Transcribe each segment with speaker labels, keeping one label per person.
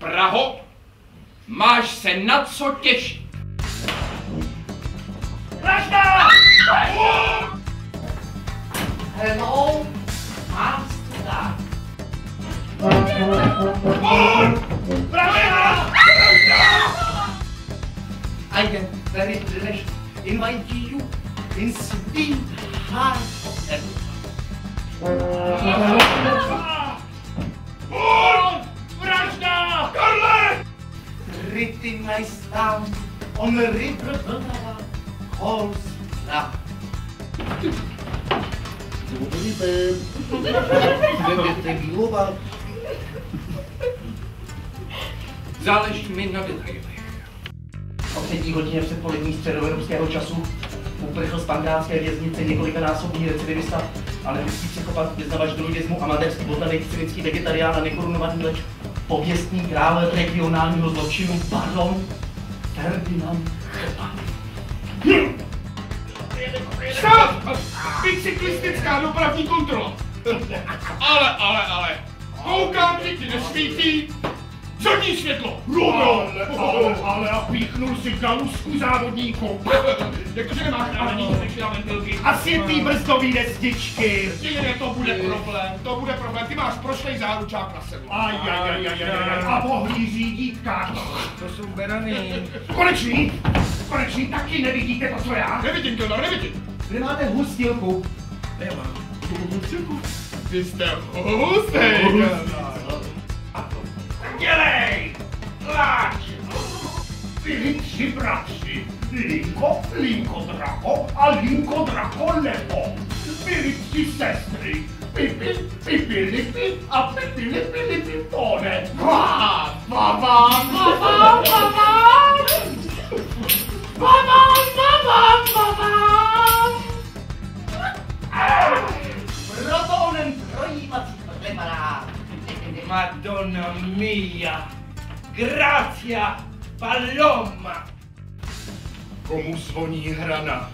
Speaker 1: Praho, máš se na co těšit.
Speaker 2: Vražda! Hello, Master. Vražda! I can very pleased invite you in sweet heart of
Speaker 1: Vražda! Karle!
Speaker 2: pretty nice town on the river Vltava calls Praha. Nebudete milovat.
Speaker 1: Záleží mi na detailech.
Speaker 2: O 3. hodině předpolední středoevropského času uprchl z pankrácké věznice několikanásobný recidivista a neluský psychopat, vyznavač druidismu, amatérský botanik, cynický vegetarián a nekorunovaný leč, pověstný král regionálního zločinu baron Ferdinand Chepa.
Speaker 1: Stop! Bicyklistická dopravní kontrola. Ale. Koukám, že ti nesvítí. Zadní světlo!
Speaker 3: Ale a píchnul si galusku závodníku.
Speaker 1: Jakože nemáš náhodní na ventilky.
Speaker 3: A světý brzdový destičky.
Speaker 1: Ne, to bude problém. Ty máš prošlej záručák na sedlu.
Speaker 3: Aj. A pohlí řídítka.
Speaker 2: To jsou berany.
Speaker 3: Konečný, taky nevidíte to, co já?
Speaker 1: Nevidím to, nevidím.
Speaker 2: Kde máte hustilku?
Speaker 1: Nemám. Ty jste hustej.
Speaker 3: Dělej! Tlač! Byli 3 bratři. Linko Draco a Linko Draco Lepo. Byli 3 sestry. Pipi Lipi a Pipi Lipi Lipipone.
Speaker 2: Proto onen trojímací kamarád. Madonna mia, gracia, paloma.
Speaker 3: Komu zvoní hrana?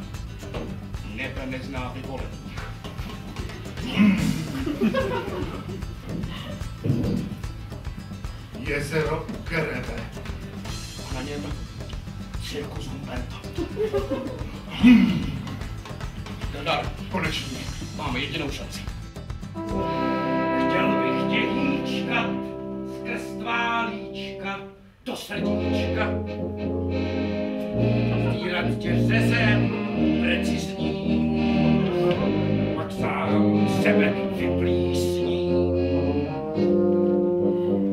Speaker 1: Nebe nezná vyvolení.
Speaker 3: Jezero Grebe.
Speaker 1: A na něm cirkus Humberto. Dodar,
Speaker 3: Konečně.
Speaker 1: máme jedinou šanci.
Speaker 2: Chtěl bych tě hýčkat skrz tvá líčka do srdíčka. Vtírat tě řezem precizním, pak sám sebe vyplísním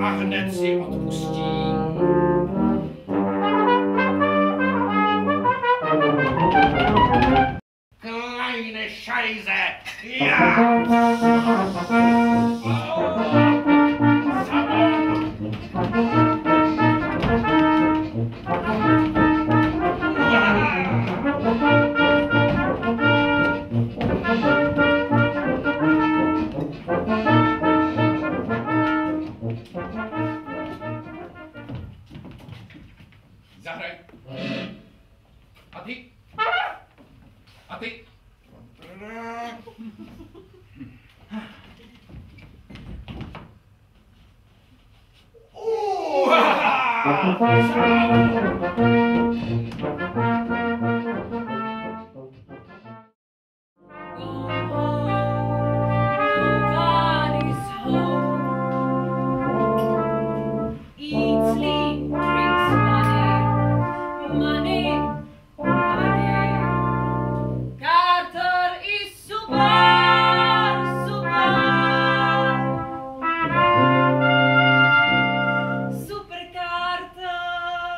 Speaker 2: a hned si odpustím. Kleine Scheiße! Ja!
Speaker 1: Zahraj. A ty? A ty?
Speaker 4: Super Carter.